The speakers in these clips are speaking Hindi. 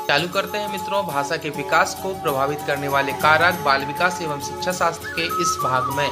चालू करते हैं मित्रों भाषा के विकास को प्रभावित करने वाले कारक बाल विकास एवं शिक्षा शास्त्र के इस भाग में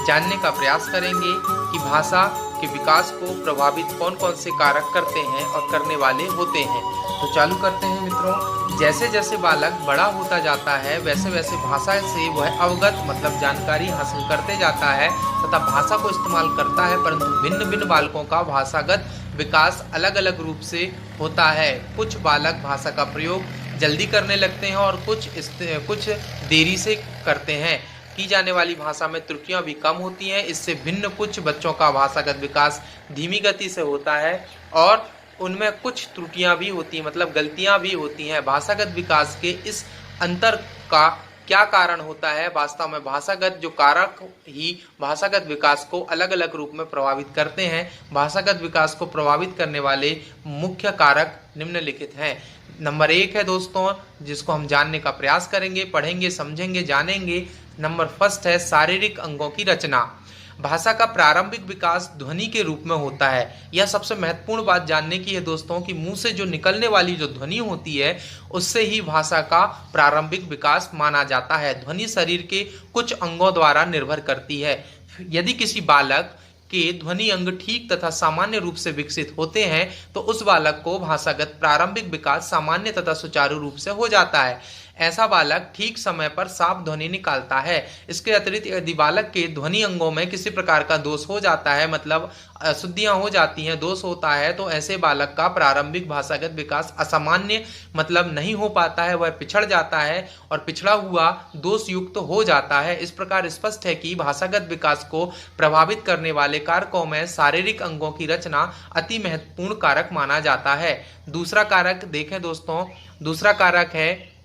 जानने का प्रयास करेंगे कि भाषा के विकास को प्रभावित कौन कौन से कारक करते हैं और करने वाले होते हैं। तो चालू करते हैं मित्रों। जैसे जैसे बालक बड़ा होता जाता है वैसे वैसे भाषा से वह अवगत मतलब जानकारी हासिल करते जाता है तथा भाषा को इस्तेमाल करता है, परंतु भिन्न भिन्न बालकों का भाषागत विकास अलग अलग रूप से होता है। कुछ बालक भाषा का प्रयोग जल्दी करने लगते हैं और कुछ देरी से करते हैं। की जाने वाली भाषा में त्रुटियां भी कम होती हैं। इससे भिन्न कुछ बच्चों का भाषागत विकास धीमी गति से होता है और उनमें कुछ त्रुटियां भी होती हैं मतलब गलतियां भी होती हैं। भाषागत विकास के इस अंतर का क्या कारण होता है? वास्तव में भाषागत जो कारक ही भाषागत विकास को अलग अलग रूप में प्रभावित करते हैं। भाषागत विकास को प्रभावित करने वाले मुख्य कारक निम्नलिखित हैं। नंबर 1 है दोस्तों, जिसको हम जानने का प्रयास करेंगे, पढ़ेंगे, समझेंगे, जानेंगे। नंबर फर्स्ट है शारीरिक अंगों की रचना। भाषा का प्रारंभिक विकास ध्वनि के रूप में होता है। यह सबसे महत्वपूर्ण बात जानने की है दोस्तों कि मुंह से जो निकलने वाली जो ध्वनि होती है उससे ही भाषा का प्रारंभिक विकास माना जाता है। ध्वनि शरीर के कुछ अंगों द्वारा निर्भर करती है। यदि किसी बालक के ध्वनि अंग ठीक तथा सामान्य रूप से विकसित होते हैं तो उस बालक को भाषागत प्रारंभिक विकास सामान्य तथा सुचारू रूप से हो जाता है। ऐसा बालक ठीक समय पर साफ ध्वनि निकालता है। इसके अतिरिक्त यदि बालक के ध्वनि अंगों में किसी प्रकार का दोष हो जाता है मतलब अशुद्धियां हो जाती हैं, दोष होता है, तो ऐसे बालक का प्रारंभिक भाषागत विकास असामान्य मतलब नहीं हो पाता है, वह पिछड़ जाता है और पिछड़ा हुआ दोष युक्त हो जाता है। इस प्रकार स्पष्ट है कि भाषागत विकास को प्रभावित करने वाले कारकों में शारीरिक अंगों की रचना अति महत्वपूर्ण कारक माना जाता है। दूसरा कारक देखें दोस्तों, दूसरा कारक है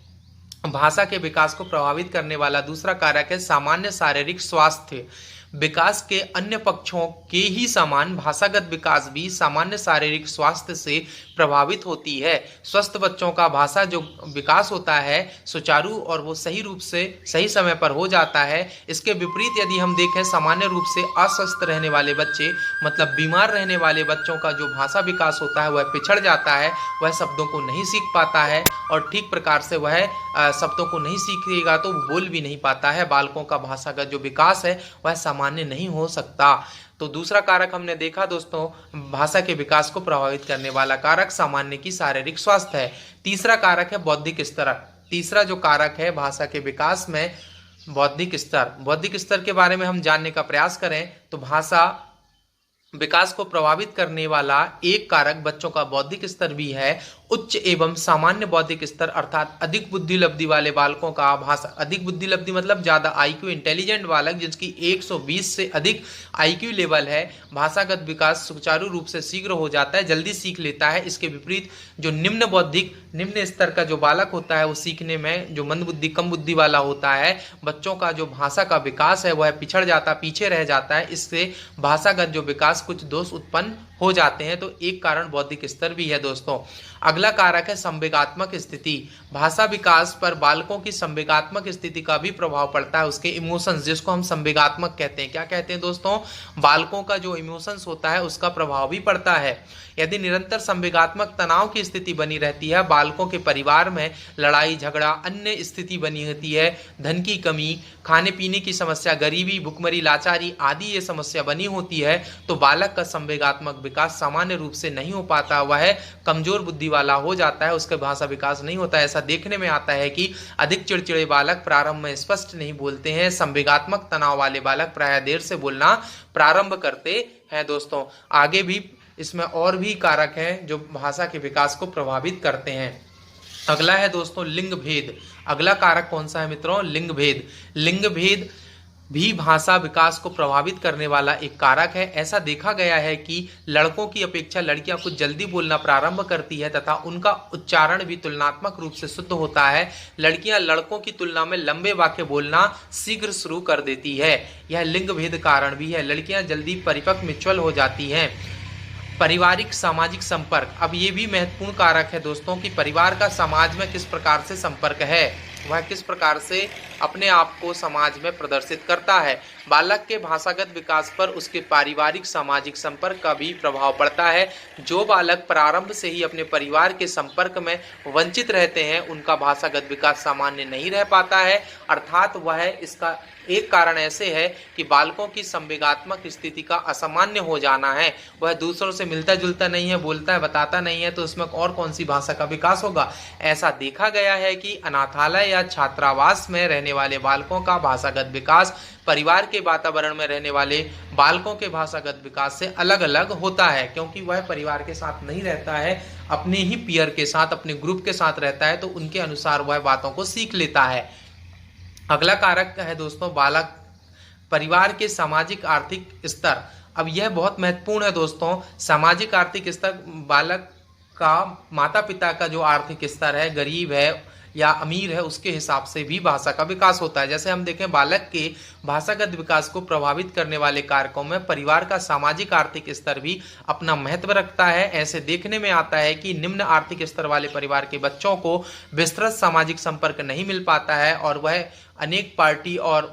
भाषा के विकास को प्रभावित करने वाला दूसरा कारक है सामान्य शारीरिक स्वास्थ्य। विकास के अन्य पक्षों के ही समान भाषागत विकास भी सामान्य शारीरिक स्वास्थ्य से प्रभावित होती है। स्वस्थ बच्चों का भाषा जो विकास होता है सुचारू और वो सही रूप से सही समय पर हो जाता है। इसके विपरीत यदि हम देखें सामान्य रूप से अस्वस्थ रहने वाले बच्चे मतलब बीमार रहने वाले बच्चों का जो भाषा विकास होता है वह पिछड़ जाता है, वह शब्दों को नहीं सीख पाता है और ठीक प्रकार से वह शब्दों को नहीं सीखेगा तो बोल भी नहीं पाता है। बालकों का भाषागत जो विकास है वह सामान्य नहीं हो सकता। तो दूसरा कारक हमने देखा दोस्तों, भाषा के विकास को प्रभावित करने वाला कारक सामान्य की शारीरिक स्वास्थ्य है। तीसरा कारक है बौद्धिक स्तर। तीसरा जो कारक है भाषा के विकास में बौद्धिक स्तर। बौद्धिक स्तर के बारे में हम जानने का प्रयास करें तो भाषा विकास को प्रभावित करने वाला एक कारक बच्चों का बौद्धिक स्तर भी है। उच्च एवं सामान्य बौद्धिक स्तर अर्थात अधिक बुद्धि लब्धि वाले बालकों का भाषा, अधिक बुद्धि लब्धि मतलब ज्यादा आईक्यू इंटेलिजेंट बालक जिसकी 120 से अधिक आईक्यू लेवल है, भाषागत विकास सुचारू रूप से शीघ्र हो जाता है, जल्दी सीख लेता है। इसके विपरीत जो निम्न बौद्धिक निम्न स्तर का जो बालक होता है वो सीखने में जो मंद बुद्धि कम बुद्धि वाला होता है, बच्चों का जो भाषा का विकास है वह पिछड़ जाता, पीछे रह जाता है। इससे भाषागत जो विकास कुछ दोष उत्पन्न हो जाते हैं। तो एक कारण बौद्धिक स्तर भी है दोस्तों। अगला कारक है संवेगात्मक स्थिति। भाषा विकास पर बालकों की संवेगात्मक स्थिति का भी प्रभाव पड़ता है, उसके इमोशंस जिसको हम संवेगात्मक कहते हैं। क्या कहते हैं दोस्तों? बालकों का जो इमोशंस होता है उसका प्रभाव भी पड़ता है। यदि निरंतर संवेगात्मक तनाव की स्थिति बनी रहती है, बालकों के परिवार में लड़ाई झगड़ा अन्य स्थिति बनी होती है, धन की कमी, खाने पीने की समस्या, गरीबी, भुखमरी, लाचारी आदि ये समस्या बनी होती है, तो बालक का संवेगात्मक विकास सामान्य रूप से नहीं हो पाता, वह कमजोर बुद्धि वाला हो जाता है, उसका भाषा विकास नहीं होता है। ऐसा देखने में आता है कि अधिक चिड़चिड़े बालक प्रारंभ में स्पष्ट नहीं बोलते हैं। संवेगात्मक तनाव वाले बालक प्रायः देर से बोलना प्रारंभ करते हैं दोस्तों। आगे भी इसमें और भी कारक हैं जो भाषा के विकास को प्रभावित करते हैं। अगला है दोस्तों लिंग भेद। अगला कारक कौन सा है मित्रों? लिंग भेद। लिंग भेद भी भाषा विकास को प्रभावित करने वाला एक कारक है। ऐसा देखा गया है कि लड़कों की अपेक्षा लड़कियां कुछ जल्दी बोलना प्रारंभ करती है तथा उनका उच्चारण भी तुलनात्मक रूप से शुद्ध होता है। लड़कियां लड़कों की तुलना में लंबे वाक्य बोलना शीघ्र शुरू कर देती है। यह लिंग भेद कारण भी है। लड़कियां जल्दी परिपक्व मैच्योर हो जाती हैं। पारिवारिक सामाजिक संपर्क, अब ये भी महत्वपूर्ण कारक है दोस्तों कि परिवार का समाज में किस प्रकार से संपर्क है, वह किस प्रकार से अपने आप को समाज में प्रदर्शित करता है। बालक के भाषागत विकास पर उसके पारिवारिक सामाजिक संपर्क का भी प्रभाव पड़ता है। जो बालक प्रारंभ से ही अपने परिवार के संपर्क में वंचित रहते हैं उनका भाषागत विकास सामान्य नहीं रह पाता है, अर्थात वह इसका एक कारण ऐसे है कि बालकों की संवेगात्मक स्थिति का असामान्य हो जाना है। वह दूसरों से मिलता जुलता नहीं है, बोलता है बताता नहीं है, तो उसमें और कौन सी भाषा का विकास होगा। ऐसा देखा गया है कि अनाथालय या छात्रावास में रहने वाले बालकों का भाषागत विकास परिवार के वातावरण में रहने वाले बालकों के भाषागत विकास से अलग अलग होता है, क्योंकि वह परिवार के साथ नहीं रहता है, अपने ही पीयर के साथ, अपने ग्रुप के साथ रहता है, तो उनके अनुसार वह बातों को सीख लेता है। अगला कारक है दोस्तों बालक परिवार के सामाजिक आर्थिक स्तर। अब यह बहुत महत्वपूर्ण है दोस्तों। सामाजिक आर्थिक स्तर बालक का माता पिता का जो आर्थिक स्तर है, गरीब है या अमीर है, उसके हिसाब से भी भाषा का विकास होता है। जैसे हम देखें बालक के भाषागत विकास को प्रभावित करने वाले कारकों में परिवार का सामाजिक आर्थिक स्तर भी अपना महत्व रखता है। ऐसे देखने में आता है कि निम्न आर्थिक स्तर वाले परिवार के बच्चों को विस्तृत सामाजिक संपर्क नहीं मिल पाता है और वह अनेक पार्टी और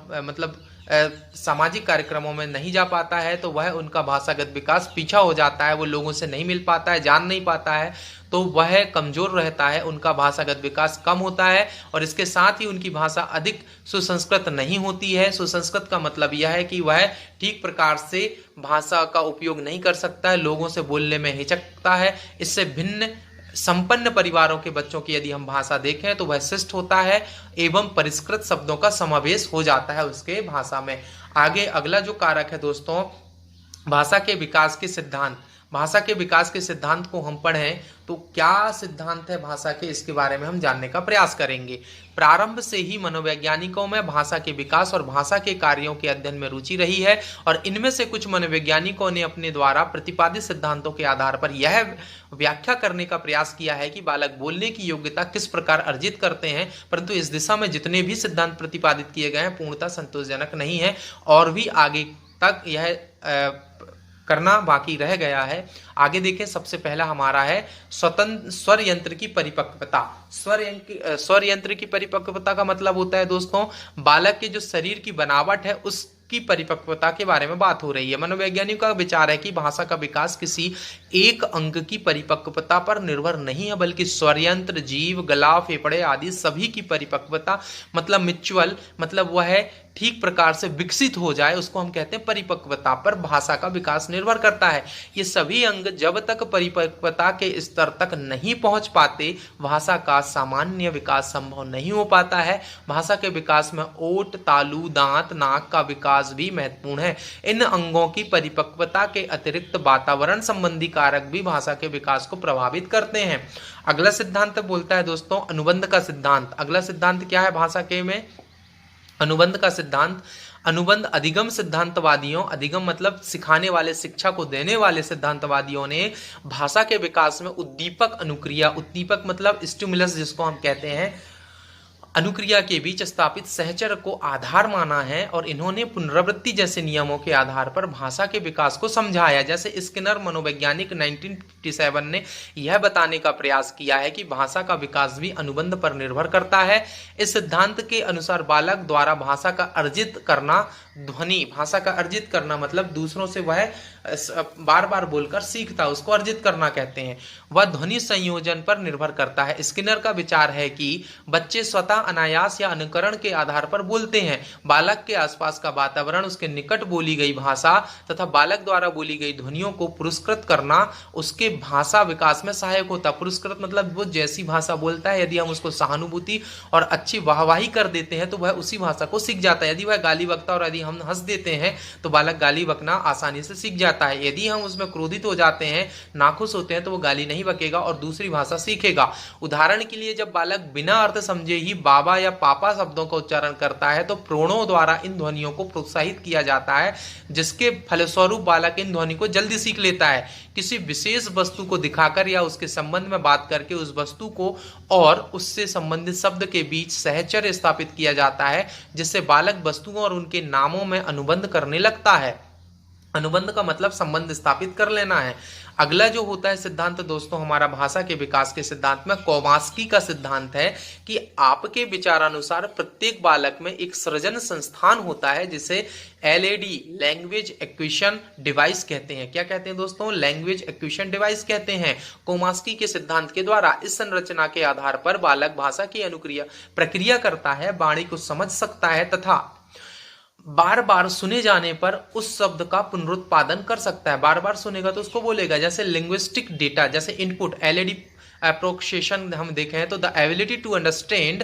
सामाजिक कार्यक्रमों में नहीं जा पाता है, तो वह उनका भाषागत विकास पीछा हो जाता है। वो लोगों से नहीं मिल पाता है, जान नहीं पाता है, तो वह कमजोर रहता है, उनका भाषागत विकास कम होता है और इसके साथ ही उनकी भाषा अधिक सुसंस्कृत नहीं होती है। सुसंस्कृत का मतलब यह है कि वह ठीक प्रकार से भाषा का उपयोग नहीं कर सकता है, लोगों से बोलने में हिचकता है। इससे भिन्न संपन्न परिवारों के बच्चों की यदि हम भाषा देखें तो वह शिष्ट होता है एवं परिष्कृत शब्दों का समावेश हो जाता है उसके भाषा में। आगे अगला जो कारक है दोस्तों भाषा के विकास के सिद्धांत। भाषा के विकास के सिद्धांत को हम पढ़ें तो क्या सिद्धांत है भाषा के, इसके बारे में हम जानने का प्रयास करेंगे। प्रारंभ से ही मनोवैज्ञानिकों में भाषा के विकास और भाषा के कार्यों के अध्ययन में रुचि रही है और इनमें से कुछ मनोवैज्ञानिकों ने अपने द्वारा प्रतिपादित सिद्धांतों के आधार पर यह व्याख्या करने का प्रयास किया है कि बालक बोलने की योग्यता किस प्रकार अर्जित करते हैं, परंतु इस दिशा में जितने भी सिद्धांत प्रतिपादित किए गए हैं पूर्णतः संतोषजनक नहीं है और भी आगे तक यह करना बाकी रह गया है। आगे देखें, सबसे पहला हमारा है स्वतंत्र स्वर यंत्र की परिपक्वता। स्वर यंत्र की परिपक्वता का मतलब होता है दोस्तों बालक के जो शरीर की बनावट है उसकी परिपक्वता के बारे में बात हो रही है। मनोवैज्ञानिकों का विचार है कि भाषा का विकास किसी एक अंग की परिपक्वता पर निर्भर नहीं है, बल्कि स्वर यंत्र, जीव, गला, फेफड़े आदि सभी की परिपक्वता मतलब मिचुअल मतलब वह ठीक प्रकार से विकसित हो जाए, उसको हम कहते हैं परिपक्वता पर भाषा का विकास निर्भर करता है। ये सभी अंग जब तक परिपक्वता के स्तर तक नहीं पहुंच पाते भाषा का सामान्य विकास संभव नहीं हो पाता है। भाषा के विकास में ओठ, तालु, दांत, नाक का विकास भी महत्वपूर्ण है। इन अंगों की परिपक्वता के अतिरिक्त वातावरण संबंधी कारक भी भाषा के विकास को प्रभावित करते हैं। अगला सिद्धांत बोलता है दोस्तों अनुबंध का सिद्धांत। अगला सिद्धांत क्या है भाषा के में? अनुबंध का सिद्धांत। अनुबंध अधिगम सिद्धांतवादियों, अधिगम मतलब सिखाने वाले, शिक्षा को देने वाले सिद्धांतवादियों ने भाषा के विकास में उद्दीपक अनुक्रिया, उद्दीपक मतलब स्टिमुलस जिसको हम कहते हैं, अनुक्रिया के बीच स्थापित सहचर को आधार माना है और इन्होंने पुनरावृत्ति जैसे नियमों के आधार पर भाषा के विकास को समझाया। जैसे स्किनर मनोवैज्ञानिक 1957 ने यह बताने का प्रयास किया है कि भाषा का विकास भी अनुबंध पर निर्भर करता है। इस सिद्धांत के अनुसार बालक द्वारा भाषा का अर्जित करना, ध्वनि भाषा का अर्जित करना मतलब दूसरों से वह बार बार बोलकर सीखता, उसको अर्जित करना कहते हैं, वह ध्वनि संयोजन पर निर्भर करता है। स्किनर का विचार है कि बच्चे स्वतः अनायास या अनुकरण के आधार पर बोलते हैं। बालक के आसपास का वातावरण, उसके निकट बोली गई भाषा तथा बालक द्वारा बोली गई ध्वनियों को पुरस्कृत करना उसके भाषा विकास में सहायक होता है। पुरस्कृत मतलब वो जैसी भाषा बोलता है यदि हम उसको सहानुभूति और अच्छी वाहवाही कर देते हैं तो वह उसी भाषा को सीख जाता है। यदि वह गाली बकता और यदि हम हंस देते हैं तो बालक गाली बकना आसानी से सीख जाता है। यदि हम उसमें क्रोधित हो जाते हैं, नाखुश होते हैं तो वो गाली नहीं बकेगा और दूसरी भाषा सीखेगा। उदाहरण के लिए जब बालक बिना अर्थ समझे ही बाबा या पापा शब्दों का उच्चारण करता है तो प्रोणों द्वारा इन ध्वनियों को प्रोत्साहित किया जाता है, जिसके फलस्वरूप बालक इन ध्वनि को जल्दी सीख लेता है। किसी विशेष वस्तु को दिखाकर या उसके संबंध में बात करके उस वस्तु को और उससे संबंधित शब्द के बीच सहचर्य स्थापित किया जाता है, जिससे बालक वस्तुओं और उनके नामों में अनुबंध करने लगता है। अनुबंध का मतलब संबंध स्थापित कर लेना है। अगला जो होता है सिद्धांत दोस्तों हमारा भाषा के विकास के सिद्धांत में कोमास्की का सिद्धांत है कि आपके विचारानुसार प्रत्येक बालक में एक सृजन संस्थान होता है जिसे एलएडी लैंग्वेज एक्विजिशन डिवाइस कहते हैं। क्या कहते हैं दोस्तों? लैंग्वेज एक्विजिशन डिवाइस कहते हैं। कोमास्की के सिद्धांत के द्वारा इस संरचना के आधार पर बालक भाषा की अनुक्रिया प्रक्रिया करता है, वाणी को समझ सकता है तथा बार बार सुने जाने पर उस शब्द का पुनरुत्पादन कर सकता है। बार बार सुनेगा तो उसको बोलेगा। जैसे लिंग्विस्टिक डेटा, जैसे इनपुट एलएडी अप्रोक्सिएशन हम देखें तो the ability to understand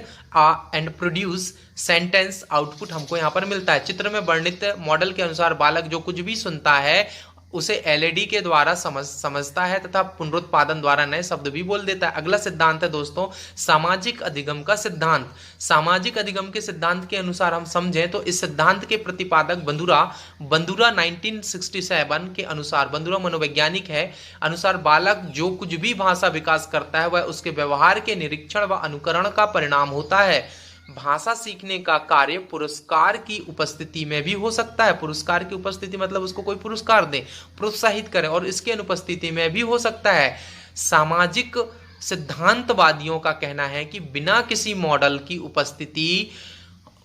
and produce sentence output हमको यहाँ पर मिलता है। चित्र में वर्णित मॉडल के अनुसार बालक जो कुछ भी सुनता है उसे एलईडी के द्वारा समझता है तथा पुनरुत्पादन द्वारा नए शब्द भी बोल देता है। अगला सिद्धांत है दोस्तों सामाजिक अधिगम का सिद्धांत। सामाजिक अधिगम के सिद्धांत के अनुसार हम समझें तो इस सिद्धांत के प्रतिपादक बंदुरा 1967 के अनुसार, बंदुरा मनोवैज्ञानिक है, अनुसार बालक जो कुछ भी भाषा विकास करता है वह उसके व्यवहार के निरीक्षण व अनुकरण का परिणाम होता है। भाषा सीखने का कार्य पुरस्कार की उपस्थिति में भी हो सकता है। पुरस्कार की उपस्थिति मतलब उसको कोई पुरस्कार दे, प्रोत्साहित करे, और इसके अनुपस्थिति में भी हो सकता है। सामाजिक सिद्धांतवादियों का कहना है कि बिना किसी मॉडल की उपस्थिति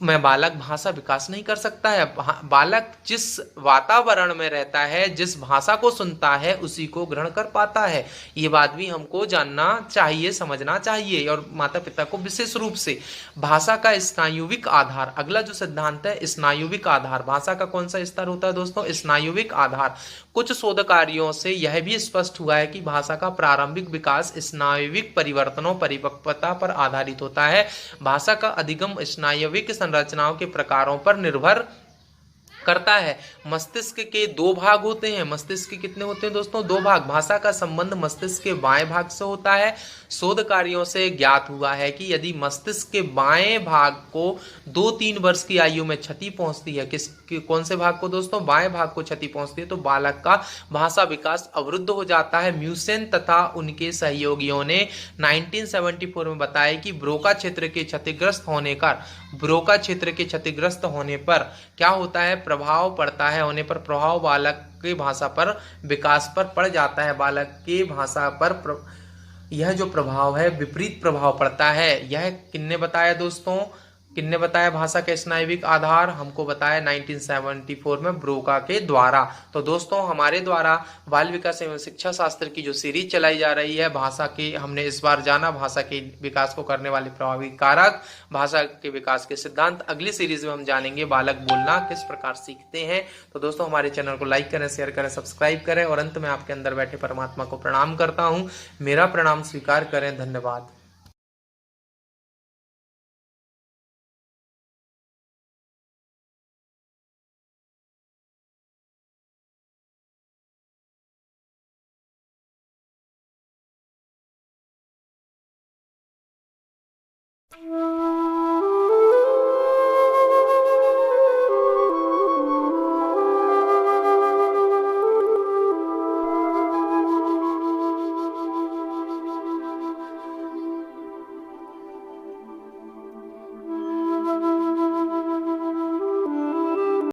में बालक भाषा विकास नहीं कर सकता है। बालक जिस वातावरण में रहता है, जिस भाषा को सुनता है, उसी को ग्रहण कर पाता है। ये बात भी हमको जानना चाहिए, समझना चाहिए, और माता पिता को विशेष रूप से। भाषा का स्नायुविक आधार, अगला जो सिद्धांत है स्नायुविक आधार। भाषा का कौन सा स्तर होता है दोस्तों? स्नायुविक आधार। कुछ शोध कार्यों से यह भी स्पष्ट हुआ है कि भाषा का प्रारंभिक विकास स्नायुविक परिवर्तनों परिपक्वता पर आधारित होता है। भाषा का अधिगम स्नायुविक संरचनाओं के प्रकारों पर निर्भर करता है। मस्तिष्क के दो भाग होते हैं। मस्तिष्क के कितने होते हैं दोस्तों? दो भाग। भाषा का संबंध मस्तिष्क के बाएं भाग से होता है। शोध कार्यों से ज्ञात हुआ है कि यदि मस्तिष्क के बाएं भाग को 2-3 वर्ष की आयु में क्षति पहुंचती है, कौन से भाग को दोस्तों? बाएं भाग को क्षति पहुंचती है, तो बालक का भाषा विकास अवरुद्ध हो जाता है। म्यूसेन तथा उनके सहयोगियों ने 1974 में बताया कि ब्रोका क्षेत्र के क्षतिग्रस्त होने पर क्या होता है? प्रभाव पड़ता है। होने पर प्रभाव बालक के भाषा पर विकास पर पड़ जाता है। बालक के भाषा पर यह जो प्रभाव है विपरीत प्रभाव पड़ता है। यह किन्ने बताया दोस्तों? किन्ने बताया भाषा का स्नायुविक आधार? हमको बताया 1974 में ब्रोका के द्वारा। तो दोस्तों हमारे द्वारा बाल विकास एवं शिक्षा शास्त्र की जो सीरीज चलाई जा रही है, भाषा के हमने इस बार जाना भाषा के विकास को करने वाले प्रभावी कारक, भाषा के विकास के सिद्धांत। अगली सीरीज में हम जानेंगे बालक बोलना किस प्रकार सीखते हैं। तो दोस्तों हमारे चैनल को लाइक करें, शेयर करें, सब्सक्राइब करें, और अंत में आपके अंदर बैठे परमात्मा को प्रणाम करता हूँ। मेरा प्रणाम स्वीकार करें। धन्यवाद।